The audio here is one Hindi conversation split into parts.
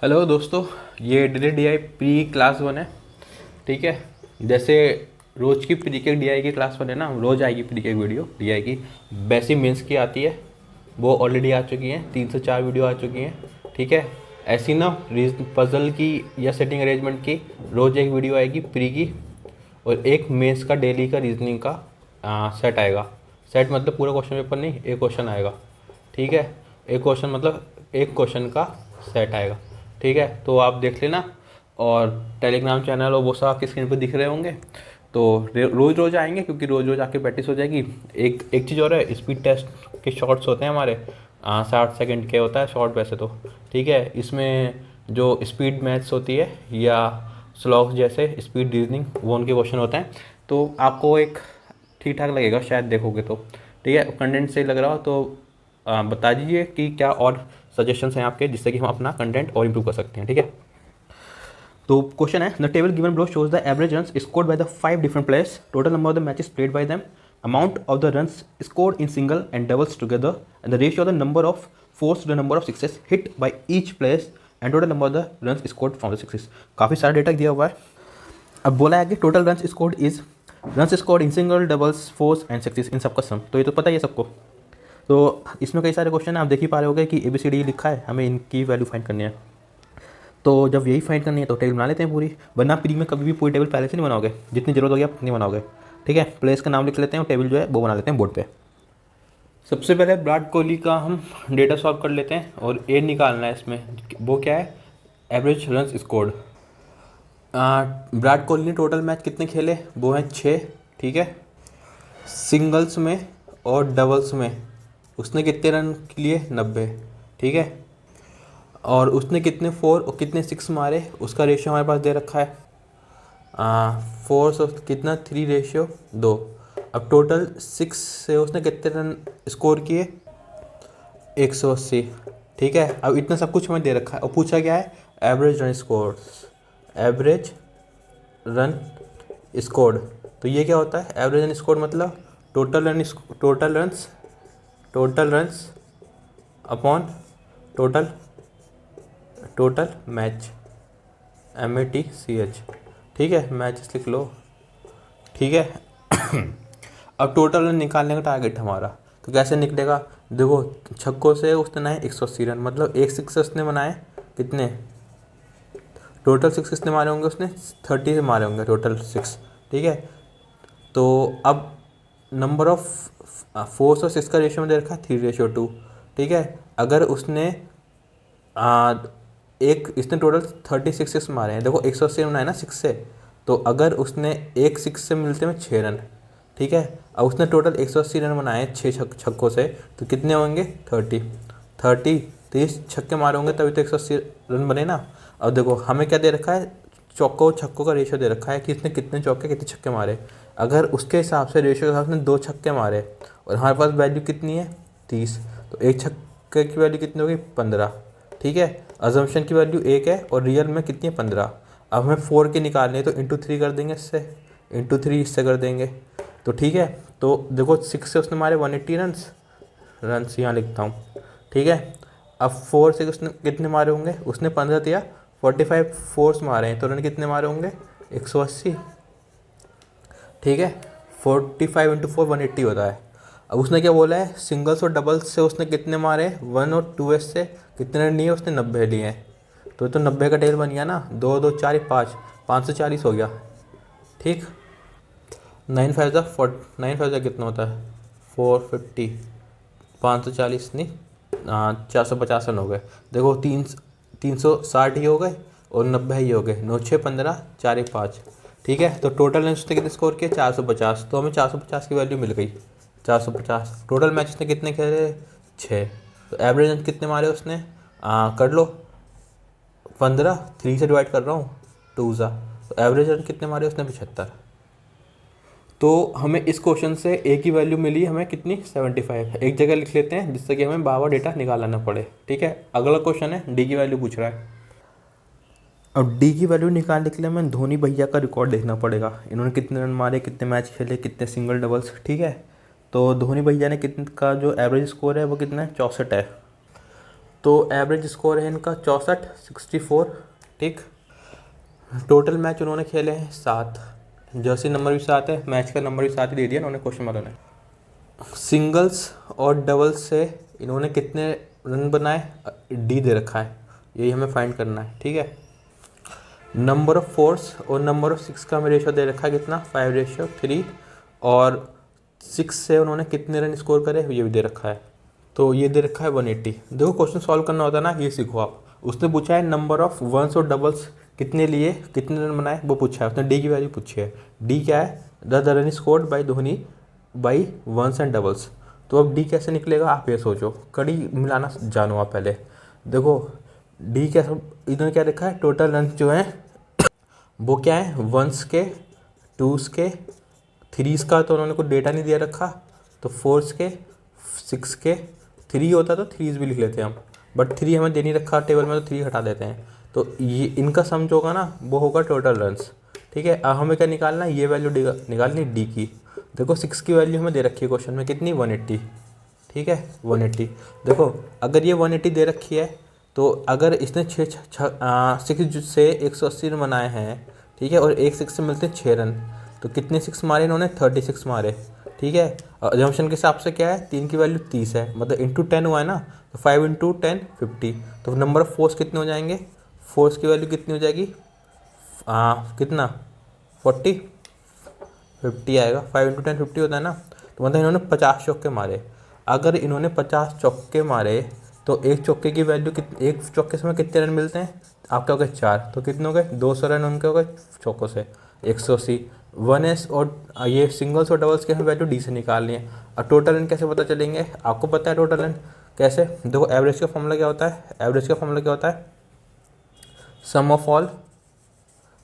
हेलो दोस्तों, ये DDI प्री क्लास 1 है। ठीक है, जैसे रोज़ की प्री के DI की क्लास 1 है ना, रोज़ आएगी प्री के वीडियो DI की। वैसी मेंस की आती है, वो ऑलरेडी आ चुकी हैं, 3 से 4 वीडियो आ चुकी हैं। ठीक है, ऐसी ना पजल की या सेटिंग अरेंजमेंट की रोज़ एक वीडियो आएगी प्री की, और एक मेंस का डेली का रीजनिंग का सेट आएगा। सेट मतलब पूरा क्वेश्चन पेपर नहीं, एक क्वेश्चन आएगा। ठीक है, एक क्वेश्चन मतलब एक क्वेश्चन का सेट आएगा। ठीक है, तो आप देख लेना, और टेलीग्राम चैनल और वो सब आपकी स्क्रीन पर दिख रहे होंगे। तो रोज़ रोज़ आएंगे, क्योंकि रोज़ रोज़ आके प्रैक्टिस हो जाएगी। एक एक चीज़ और है, स्पीड टेस्ट के शॉर्ट्स होते हैं हमारे, 60 सेकंड के होता है शॉर्ट वैसे तो। ठीक है, इसमें जो स्पीड मैथ्स होती है या स्लॉग्स जैसे स्पीड रीजनिंग, वो उनके क्वेश्चन होते हैं। तो आपको एक ठीक ठाक लगेगा शायद, देखोगे तो। ठीक है, कंटेंट सही लग रहा हो तो बता दीजिए कि क्या और सजेशंस हैं आपके, जिससे कि हम अपना कंटेंट और इम्प्रूव कर सकते हैं। ठीक है, तो क्वेश्चन है, the table given below shows the average runs scored by the 5 different players, total number of the matches played by them, amount of the runs scored in single and doubles together, and the ratio of the number of fours to the number of sixes hit by each player, and total number of the runs scored from the sixes। काफ़ी सारा डेटा दिया हुआ है। अब बोला है कि total runs scored is runs scored in single, doubles, fours and sixes, इन सबका सम। तो ये तो पता ही है सबको। तो इसमें कई सारे क्वेश्चन हैं, आप देख ही पा रहे होगे कि ABCD लिखा है, हमें इनकी वैल्यू फाइंड करनी है। तो जब यही फाइंड करनी है तो टेबल बना लेते हैं पूरी, वरना प्री में कभी भी पूरी टेबल पहले से नहीं बनाओगे, जितनी जरूरत होगी आप उतनी बनाओगे। ठीक है, प्लेस का नाम लिख लेते हैं और टेबल जो है वो बना लेते हैं बोर्ड पे। सबसे पहले विराट कोहली का हम डेटा सॉल्व कर लेते हैं, और ए निकालना है इसमें। वो क्या है, average runs scored. Virat Kohli ने टोटल मैच कितने खेले, वो हैं 6। ठीक है, सिंगल्स में और डबल्स में उसने कितने रन लिए, 90। ठीक है, और उसने कितने 4 और कितने 6 मारे, उसका रेशियो हमारे पास दे रखा है। 4 से कितना 3:2। अब टोटल 6 से उसने कितने रन स्कोर किए, 180। ठीक है, अब इतना सब कुछ हमें दे रखा है, और पूछा क्या है, average run score. Average run scored, तो ये क्या होता है, एवरेज रन स्कोर मतलब total runs upon total match, MATCH। ठीक है, मैचेस लिख लो। ठीक है, अब टोटल रन निकालने का टारगेट हमारा, तो कैसे निकलेगा, देखो छक्कों से उसने बनाए 180 रन, मतलब एक सिक्स उसने बनाए कितने, टोटल 6 किसने मारे होंगे, उसने 30 से मारे होंगे टोटल 6। ठीक है, तो अब नंबर ऑफ 4 और 6 का रेशियो में दे रखा है 3:2। ठीक है, अगर उसने इसने टोटल 36 सिक्स मारे हैं, देखो 180 बनाए ना 6 से, तो अगर उसने एक 6 से मिलते में 6 रन। ठीक है, अब उसने टोटल 180 रन बनाए 6 छक्कों से, तो कितने होंगे, 30 छक्के मारे होंगे तभी तो 180 रन बने ना। अब देखो हमें क्या दे रखा है, चौकों छक्कों का रेशियो दे रखा है कि इसने कितने चौके कितने छक्के मारे। अगर उसके हिसाब से रेशियो के हिसाब से 2 छक्के मारे, और हमारे पास वैल्यू कितनी है 30, तो एक छक्के की वैल्यू कितनी होगी, 15। ठीक है, अजम्पशन की वैल्यू 1 है और रियल में कितनी है, 15। अब हमें 4 की निकालनी है, तो इंटू 3 कर देंगे, इंटू 3 इससे कर देंगे। तो ठीक है, तो देखो 6 से उसने मारे 180 रन्स यहाँ लिखता हूँ। ठीक है, अब 4 से उसने कितने मारे होंगे, उसने 15 दिया, 45 फोर्स मारे हैं, तो रन कितने मारे होंगे, 180। ठीक है, 45 इंटू 4 180 होता है। अब उसने क्या बोला है, सिंगल्स और डबल्स से उसने कितने मारे, 1 और 2s से कितने रन लिए, उसने 90 लिए हैं। तो 90 का टेबल बन गया ना, 2 2 4 5, 540 हो गया। ठीक, 9 5 कितना होता है, 450, 540 नहीं, 450 रन हो गए। देखो 360 ही हो गए और 90 ही हो गए, 9 6 15 4 1 5। ठीक है, तो टोटल रन उसने कितने स्कोर किए, 450, तो हमें 450 की वैल्यू मिल गई। 450 टोटल मैच उसने कितने खेले, 6। तो एवरेज रन कितने मारे उसने, कर लो 15, 3 से डिवाइड कर रहा हूँ 2 ज़ा, तो एवरेज रन कितने मारे उसने, 75। तो हमें इस क्वेश्चन से ए की वैल्यू मिली हमें कितनी, 75। एक जगह लिख लेते हैं जिससे कि हमें बार डेटा निकालना ना पड़े। ठीक है, अगला क्वेश्चन है, डी की वैल्यू पूछ रहा है। अब डी की वैल्यू निकालने के लिए हमें धोनी भैया का रिकॉर्ड देखना पड़ेगा, इन्होंने कितने रन मारे, कितने मैच खेले, कितने सिंगल डबल्स। ठीक है, तो धोनी भैया ने कितने का जो एवरेज स्कोर है वो कितना है, 64 है। तो एवरेज स्कोर है इनका 64, 64। ठीक, टोटल मैच उन्होंने खेले हैं 7, जर्सी नंबर भी 7 है, मैच का नंबर भी 7 ही दे दिया उन्होंने क्वेश्चन वालों ने। सिंगल्स और डबल्स से इन्होंने कितने रन बनाए, डी दे रखा है, यही हमें फाइंड करना है। ठीक है, नंबर ऑफ फोर्स और नंबर ऑफ सिक्स का हमें रेशो दे रखा है कितना, 5:3, और 6 से उन्होंने कितने रन स्कोर करे ये भी दे रखा है। तो ये दे रखा है 180। देखो क्वेश्चन सॉल्व करना होता है ना, ये सीखो आप। उसने पूछा है नंबर ऑफ वंस और डबल्स कितने लिए, कितने रन बनाए, वो पूछा है उसने, डी की वैल्यू पूछी है। डी क्या है, the run scored by Dhoni by ones and doubles. तो अब डी कैसे निकलेगा आप ये सोचो, कड़ी मिलाना जानो आप पहले। देखो डी क्या, इन्होंने क्या रखा है, टोटल रन जो है वो क्या है, वंस के, टूस के, थ्रीज का तो उन्होंने कोई डेटा नहीं दिया रखा, तो फोर्स के, सिक्स के, थ्री होता तो थ्रीज भी लिख लेते हैं हम, बट थ्री हमें दे नहीं रखा टेबल में, तो थ्री हटा देते हैं। तो ये इनका सम जो होगा ना वो होगा टोटल रन्स। ठीक है, अब हमें क्या निकालना है, ये वैल्यू निकालनी डी की। देखो 6 की वैल्यू हमें दे रखी है क्वेश्चन में कितनी, 180। ठीक है 180। देखो अगर ये 180 दे रखी है, तो अगर इसने 6 से 180 रन बनाए हैं, ठीक है, और एक 6 से मिलते हैं 6 रन, तो कितने 6 मारे इन्होंने, 36 मारे। ठीक है, जम्पशन के हिसाब से क्या है, 3 की वैल्यू 30 है, मतलब इंटू 10 हुआ है ना, तो 5 इंटू 10 50। तो नंबर ऑफ फोर्स कितने हो जाएंगे, फोर्स की वैल्यू कितनी हो जाएगी, कितना 40, 50 आएगा। 5 इंटू 10 50 होता है ना, तो मतलब इन्होंने 50 चौके मारे। अगर इन्होंने 50 चौके मारे तो एक चौके की वैल्यू कितनी, एक चौके से हमें कितने रन मिलते हैं, आपके हो गए 4, तो कितने हो गए, 200 रन उनके हो गए चौकों से, 180। 1s और ये सिंगल्स और डबल्स के हमें वैल्यू डी से निकालनी है। और टोटल रन कैसे पता चलेंगे, आपको पता है टोटल रन कैसे, देखो एवरेज का फॉर्मूला क्या होता है, एवरेज का फॉर्मूला क्या होता है, सम ऑफ ऑल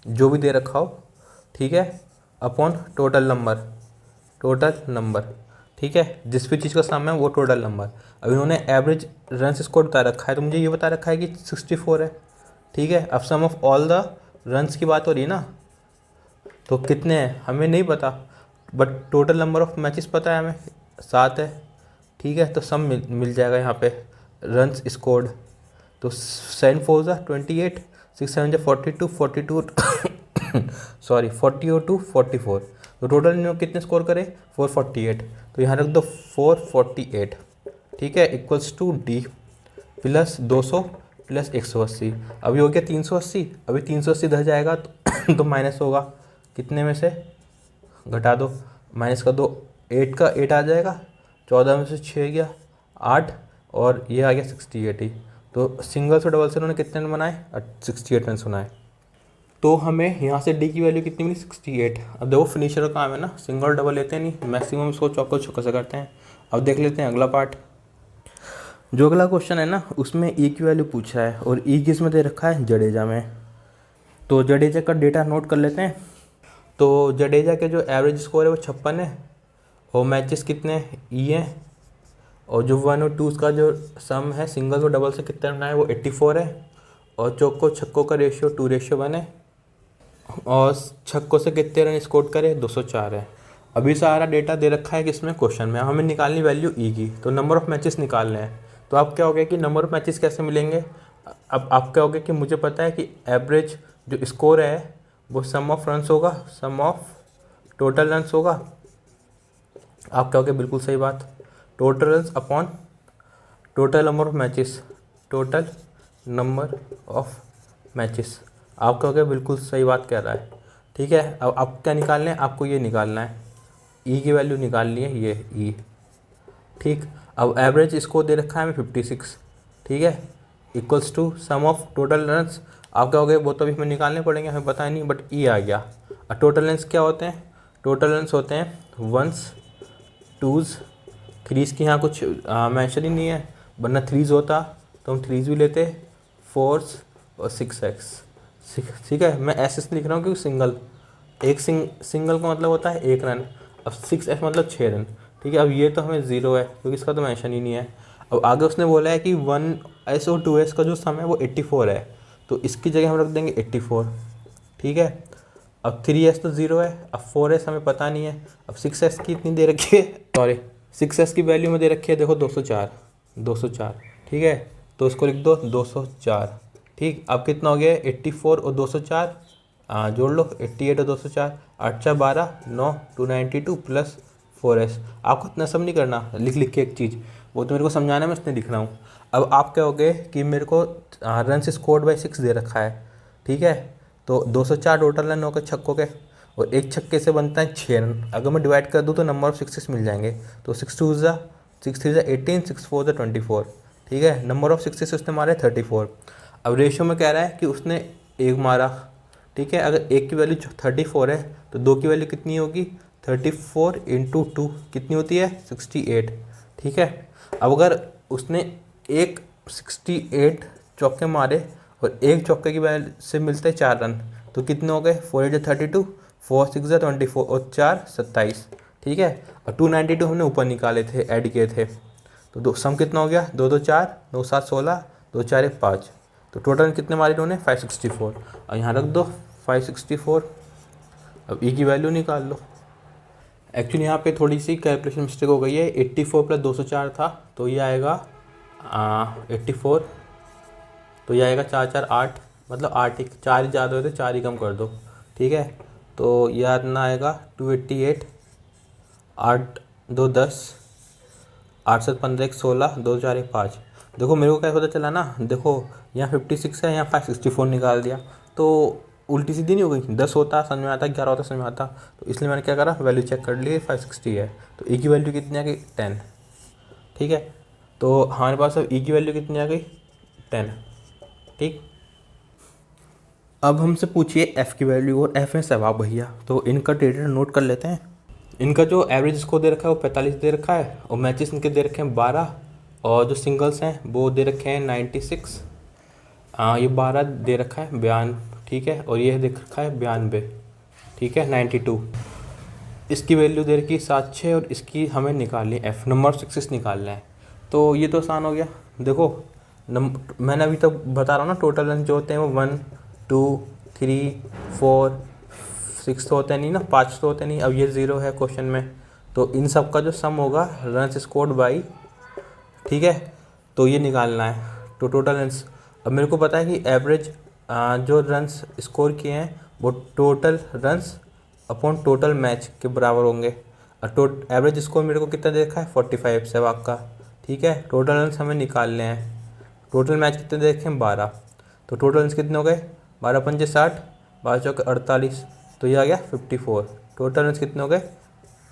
जो भी दे रखा हो, ठीक है, upon total number, total number. ठीक है, जिस भी चीज़ का सम है वो टोटल नंबर। अब इन्होंने एवरेज रन स्कोर बता रखा है, तो मुझे ये बता रखा है कि 64 है। ठीक है, अब सम ऑफ ऑल द रन्स की बात हो रही है ना, तो कितने हैं हमें नहीं पता, but total number of matches पता है हमें, 7 है। ठीक है, तो सम मिल जाएगा यहाँ पे, रन्स स्कोर्ड, तो 7 4 ज़ा 28, 6 7 ज़ा 42, 42 सॉरी 40 और 2 44, तो टोटल इन्होंने कितने स्कोर करे, 448। तो यहाँ रख दो 448। ठीक है, equals to D plus 200 plus 180। अभी हो गया 380, अभी 380 इधर जाएगा तो माइनस होगा, कितने में से घटा दो, माइनस कर दो, 8 का 8 आ जाएगा, 14 में से 6 गया 8, और ये आ गया 68 ही। तो सिंगल से डबल से उन्होंने कितने रन बनाए, 68 रन बनाए। तो हमें यहाँ से डी की वैल्यू कितनी मिली, 68। अब देखो फिनिशर का काम है ना, सिंगल डबल लेते हैं नहीं, मैक्सिमम इसको चौको छक्का से करते हैं। अब देख लेते हैं अगला पार्ट। जो अगला क्वेश्चन है ना उसमें ई की वैल्यू पूछा है, और ई किस में दे रखा है, जडेजा में। तो जडेजा का डेटा नोट कर लेते हैं। तो जडेजा के जो एवरेज स्कोर है वो 56 है, और मैचेस कितने ई हैं, और जो 1 और 2 का जो सम है सिंगल और डबल से कितने बनाए वो 84 है, और चौको छक्कों का रेशियो 2:1 है, और छक्कों से कितने रन स्कोर करे 204 है। अभी सारा डेटा दे रखा है किसमें, क्वेश्चन में। हमें निकालनी वैल्यू ई की, तो नंबर ऑफ मैचेस निकालने हैं। तो आप क्या हो गया कि नंबर ऑफ मैचेस कैसे मिलेंगे, अब आप क्या हो गया कि मुझे पता है कि एवरेज जो स्कोर है वो सम ऑफ रन्स होगा, सम ऑफ टोटल रन्स होगा। आप क्या हो गया, बिल्कुल सही बात, total runs upon total number of matches, total number of matches. आप क्या हो गया, बिल्कुल सही बात कह रहा है। ठीक है, अब आप क्या निकालना है, आपको ये निकालना है, ई की वैल्यू निकालनी है, ये ई। ठीक, अब एवरेज इसको दे रखा है हमें 56। ठीक है, equals to sum of total runs. आप क्या हो गए, वो तो अभी हमें निकालने पड़ेंगे, हमें पता ही नहीं, बट ई आ गया। और टोटल रन्स क्या होते हैं, टोटल रन्स होते हैं वंस, टूज़, थ्रीज़ की यहाँ कुछ मेंशन ही नहीं है, वरना थ्रीज़ होता तो हम थ्रीज़ भी लेते, फोर्स और 6x। ठीक है, मैं ऐसे लिख रहा हूँ क्योंकि सिंगल, एक सिंगल का मतलब होता है 1 रन, अब 6x मतलब 6 रन। ठीक है, अब ये तो हमें 0 है क्योंकि इसका तो मेंशन ही नहीं है। अब आगे उसने बोला है कि 1s और 2s का जो सम है वो 84 है, तो इसकी जगह हम रख देंगे 84। ठीक है, अब 3s तो 0 है, अब 4s हमें पता नहीं है, अब 6s की इतनी दे रखी है, सॉरी 6s की वैल्यू में दे रखी है, देखो 204, 204। ठीक है, तो उसको लिख दो 204। ठीक, अब कितना हो गया 84 और 204, जोड़ लो 88 और 204, 8 4 12 9 292 प्लस 4s। आपको इतना सब नहीं करना लिख लिख के एक चीज़, वो तो मेरे को समझाना है, मैं इसमें लिख रहा हूँ। अब आप क्या हो गए कि मेरे को रन स्कोर्ड बाई 6 दे रखा है, ठीक है। तो 204 टोटल रन हो गए छक्कों के, और एक छक्के से बनता है 6 रन। अगर मैं डिवाइड कर दूँ तो नंबर ऑफ सिक्सेस मिल जाएंगे। तो 6 2 ज़ा 6 3 ज़ा 18, 6 4 ज़ा 24, ठीक है। नंबर ऑफ सिक्सेस उसने मारे 34। अब रेशियो में कह रहा है कि उसने एक मारा, ठीक है। अगर एक की वैल्यू 34 है तो दो की वैल्यू कितनी होगी 34 इंटू 2 कितनी होती है 68, ठीक है। अब अगर उसने एक 68 चौके मारे और एक चौके की वजह से मिलते 4 रन, तो कितने हो गए 4 8 32, 4 6 24 और 4 27, ठीक है। और 292 हमने ऊपर निकाले थे, ऐड किए थे। तो दो सम कितना हो गया 2 2 4 9 7 16 2 4 1 5। तो टोटल कितने मारे इन्होंने 564, और यहाँ रख दो 564। अब ई की वैल्यू निकाल लो। एक्चुअली यहाँ पे थोड़ी सी कैलकुलेशन मिस्टेक हो गई है, 84 प्लस 204 था, तो ये आएगा 84, तो ये आएगा 4 4 8, मतलब 8 ही 4 ही ज़्यादा होते 4 ही कम कर दो, ठीक है। तो ये आना आएगा 288, 8 2 10, 8 7 15 1 16 2 4 1 5। देखो मेरे को क्या पता चला ना, देखो यहाँ 56 है, यहाँ 564 निकाल दिया, तो उल्टी सीधी नहीं हो गई। 10 होता समझ में आता, 11 होता समझ में आता, तो इसलिए मैंने क्या करा वैल्यू चेक कर ली 560 है। तो ई की वैल्यू कितनी आ गई 10, ठीक है। तो हमारे पास अब ई की वैल्यू कितनी आ गई 10, ठीक। अब हमसे पूछिए एफ़ की वैल्यू, और एफ़ है सहवाग भैया, तो इनका डेटा नोट कर लेते हैं। इनका जो एवरेज स्कोर दे रखा है वो 45 दे रखा है, और मैचेस इनके दे रखे हैं 12, और जो सिंगल्स हैं वो दे रखे हैं 96, ये 12 दे रखा है 92, ठीक है। और ये दे रखा है 92, ठीक है 92। इसकी वैल्यू दे रखी है 7 6, और इसकी हमें निकालनी है एफ़, नंबर ऑफ सिक्सेस निकालना है। तो ये तो आसान हो गया। देखो मैंने अभी तक बता रहा हूँ ना, टोटल रन जो होते हैं वो 1 2 3 4 6 तो होते नहीं ना, 5 तो होते नहीं। अब ये 0 है क्वेश्चन में, तो इन सब का जो सम होगा रन स्कोर्ड बाई, ठीक है, तो ये निकालना है। तो टोटल रन्स, अब मेरे को पता है कि एवरेज जो रन्स स्कोर किए हैं वो total runs upon total match के बराबर होंगे। और एवरेज स्कोर मेरे को कितना देखा है 45 सहवाग का, ठीक है। टोटल रन्स हमें निकालने हैं। टोटल मैच कितने देखे हैं 12, तो टोटल रन्स कितने हो गए 12 पंजे 60, 12 चौके 48, तो ये आ गया 54। टोटल रन्स कितने हो गए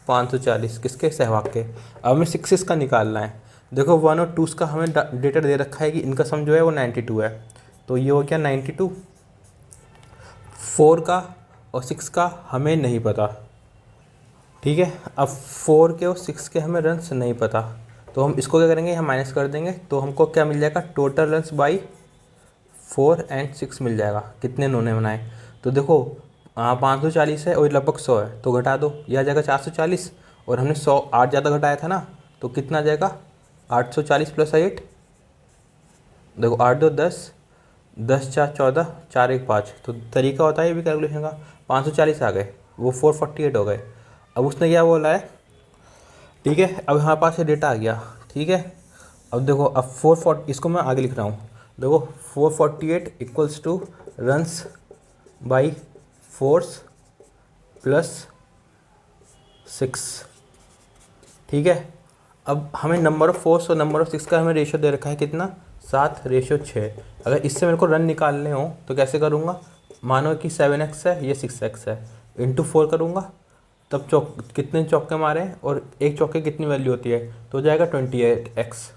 540, किसके सहवाग के। अब हमें सिक्सेस का निकालना है। देखो 1 और 2 का हमें डेटा दे रखा है कि इनका सम जो है वो 92 है, तो ये हो गया 92। 4 का और 6 का हमें नहीं पता, ठीक है। अब 4 के और 6 के हमें रन्स नहीं पता, तो हम इसको क्या करेंगे, यहाँ माइनस कर देंगे, तो हमको क्या मिल जाएगा टोटल रन्स बाई 4 एंड 6 मिल जाएगा, कितने इन्होंने बनाए। तो देखो 540 है और लगभग 100 है, तो घटा दो, यह आ जाएगा 440, और हमने 100 8 ज़्यादा घटाया था ना, तो कितना आ जाएगा 840 प्लस 8, देखो 8 2 10, 10 4 14, 4 1 5। तो तरीका होता है ये भी कैलकुलेशन का। 540 आ गए, वो 448 हो गए। अब उसने क्या बोला है, ठीक है। अब हमारे पास ये डेटा आ गया, ठीक है। अब देखो अब 440, इसको मैं आगे लिख रहा हूँ, देखो 448 equals two runs by force plus 6, ठीक है। अब हमें नंबर ऑफ फोर्स और नंबर ऑफ 6 का हमें रेशियो दे रखा है कितना 7:6। अगर इससे मेरे को रन निकालने हो तो कैसे करूँगा, मानो कि 7x है, ये 6x है, इंटू 4 करूँगा, तब कितने चौके मारे हैं और एक चौके कितनी वैल्यू होती है, तो हो जाएगा 28x,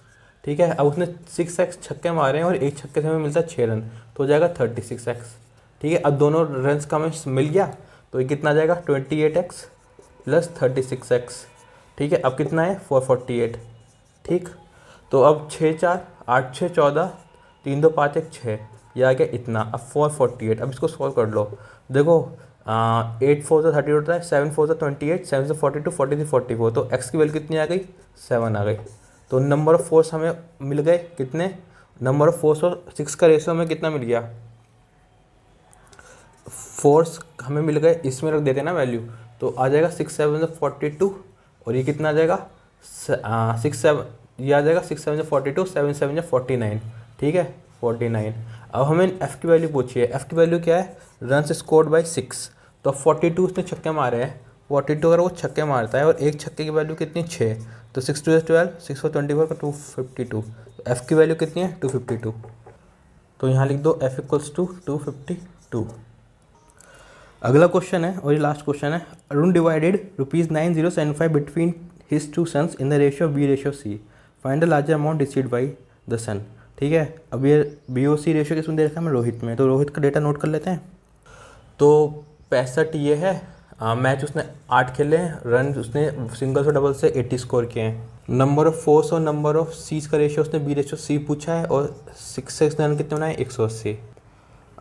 ठीक है। अब उसने 6x छक्के मारे हैं और एक छक्के से हमें मिलता है 6 रन, तो हो जाएगा 36x, ठीक है। अब दोनों रन्स का हमें मिल गया, तो ये कितना आ जाएगा 28x प्लस 36x, ठीक है। अब कितना है 448, ठीक। तो अब 6 4 8 6 14, 3 2 5 1 6, ये आ गया इतना। अब 448, अब इसको सॉल्व कर लो। देखो 8 4 से 30 होता है, 7 4 से 28, 7 से 42, 43 44, तो x की वैल्यू कितनी आ गई 7 आ गई। तो नंबर ऑफ फोर्स हमें मिल गए कितने, नंबर ऑफ फोर्स और 6 का रेशियो हमें कितना मिल गया, फोर्स हमें मिल गए, इसमें रख देते ना वैल्यू, तो आ जाएगा 6 7 से 42, और ये कितना आ जाएगा 6 7, ये आ जाएगा 6 7 से 42, 7 7 से 49, ठीक है 49। अब हमें एफ़ की वैल्यू पूछी है, एफ़ की वैल्यू क्या है, रन्स स्कोर्ड बाय 6। तो 42 उसने छक्के मारे हैं, 42 अगर वो छक्के मारता है और एक छक्के की वैल्यू कितनी 6, तो 6 2 12, 6 4 24 का 252। तो एफ़ की वैल्यू कितनी है 252। तो यहाँ लिख दो एफ इक्वल्स टू 252। अगला क्वेश्चन है और ये लास्ट क्वेश्चन है। Arun divided ₹9075 between his two sons in the ratio B/C। Find the larger amount received by the son. ठीक है, अब ये BOC रेशियो किसमें दे रखा है हमें, रोहित में। तो रोहित का डेटा नोट कर लेते हैं। तो 65 ये है, मैच उसने 8 खेले हैं, रन उसने सिंगल्स और डबल से 80 स्कोर किए हैं। नंबर ऑफ फोर्स और नंबर ऑफ सीज का रेशियो उसने B/C पूछा है और 6 रन कितने बनाए 180।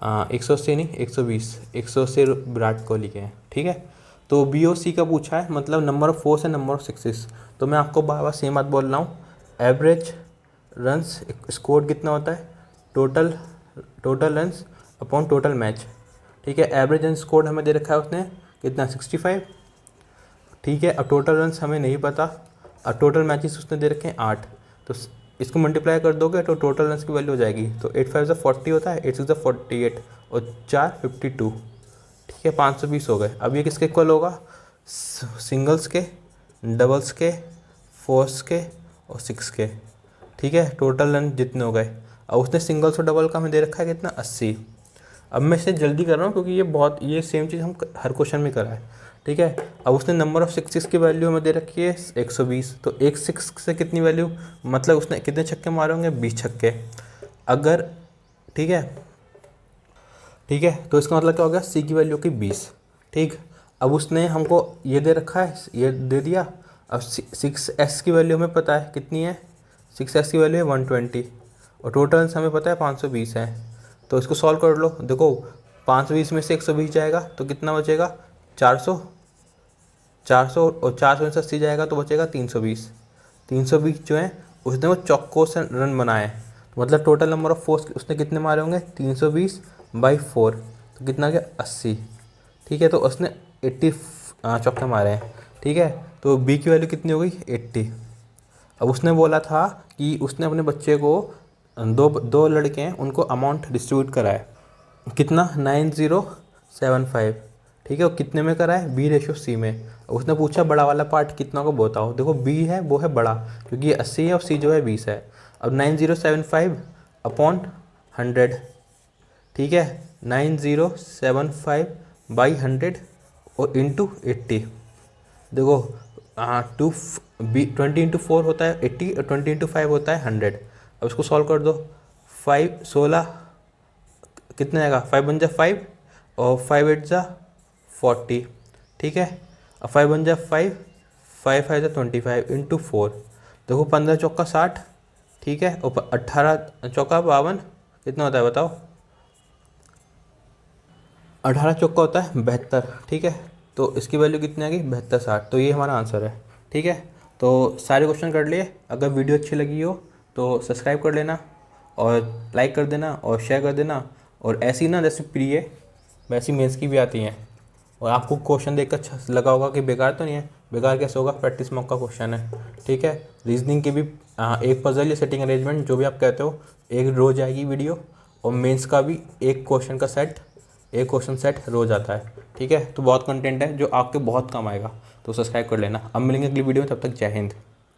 180 नहीं 120, 180 विराट कोहली के हैं। ठीक है, तो BOC का पूछा है, मतलब नंबर ऑफ फोर्स है नंबर ऑफ सिक्सेस। तो मैं आपको बार बार सेम बात बोल रहा हूँ, एवरेज रन्स स्कोर कितना होता है, total runs upon total match. ठीक है, एवरेज रन स्कोर हमें दे रखा है उसने कितना 65। ठीक है, अब टोटल रन्स हमें नहीं पता, और टोटल मैचेस उसने दे रखे हैं 8। तो इसको मल्टीप्लाई कर दोगे तो टोटल रन्स की वैल्यू हो जाएगी। तो 8 5 40 होता है, 8 6 48 और 4 52। ठीक है, 520 हो गए। अब ये किसके इक्वल होगा, सिंगल्स के, डबल्स के, फोर्स के और सिक्स के। ठीक है, टोटल रन जितने हो गए। अब उसने सिंगल्स और डबल का हमें दे रखा है कितना 80। अब मैं इसे जल्दी कर रहा हूँ क्योंकि ये सेम चीज़ हम हर क्वेश्चन में करा है। ठीक है, अब उसने नंबर ऑफ सिक्सेस की वैल्यू हमें दे रखी है 120। तो एक सिक्स से कितनी वैल्यू, मतलब उसने कितने छक्के मारे होंगे 20 छक्के अगर। ठीक है, तो इसका मतलब क्या हो गया, सी की वैल्यू की 20। ठीक, अब उसने हमको ये दे रखा है, ये दे दिया। अब 6s की वैल्यू हमें पता है कितनी है, 6s की वैल्यू है 120 और टोटल हमें पता है 520 है। तो इसको सॉल्व कर लो। देखो 520 में से 120 जाएगा तो कितना बचेगा 400 और 400 में से 80 जाएगा तो बचेगा 320 जो है उसने वो चौकों से रन बनाए। तो मतलब टोटल नंबर ऑफ फोर्स उसने कितने मारे होंगे 320/4, तो कितना आ गया 80। ठीक है, तो उसने 80 चौके मारे हैं। ठीक है, तो बी की वैल्यू कितनी हो गई 80। अब उसने बोला था कि उसने अपने बच्चे को दो लड़के हैं उनको अमाउंट डिस्ट्रीब्यूट करा है, कितना 9075। ठीक है, वो कितने में करा है B/C में। उसने पूछा बड़ा वाला पार्ट कितना को बताओ। देखो B है वो है बड़ा क्योंकि ये 80 है और C जो है 20 है। अब 9075/100। ठीक है, 9075/100 और इंटू 80। देखो 20 × 4 होता है 80 और 20 × 5 होता है 100। अब इसको सॉल्व कर दो। 16 कितने आएगा, 5 बन जा 5 और 5 8 जा 40। ठीक है, अब 5 बन जा 5, 5 5 जा 25 इंटू 4। देखो 15 चौका 60। ठीक है, और 18 चौका 52 कितना होता है बताओ, 18 चौका होता है 72। ठीक है, तो इसकी वैल्यू कितनी आ गई 72 60। तो ये हमारा आंसर है। ठीक है, तो सारे क्वेश्चन कर लिए। अगर वीडियो अच्छी लगी हो तो सब्सक्राइब कर लेना और लाइक कर देना और शेयर कर देना। और ऐसी ना जैसे प्री है वैसी मेंस की भी आती हैं और आपको क्वेश्चन देखकर अच्छा लगा होगा कि बेकार तो नहीं है, बेकार कैसे होगा, प्रैक्टिस मॉक का क्वेश्चन है। ठीक है, रीजनिंग की भी एक पजल या सेटिंग अरेंजमेंट जो भी आप कहते हो, एक रोज आएगी वीडियो। और मेंस का भी एक क्वेश्चन सेट रोज आता है। ठीक है, तो बहुत कंटेंट है जो आपके बहुत काम आएगा, तो सब्सक्राइब कर लेना। अब मिलेंगे अगली वीडियो में, तब तक जय हिंद।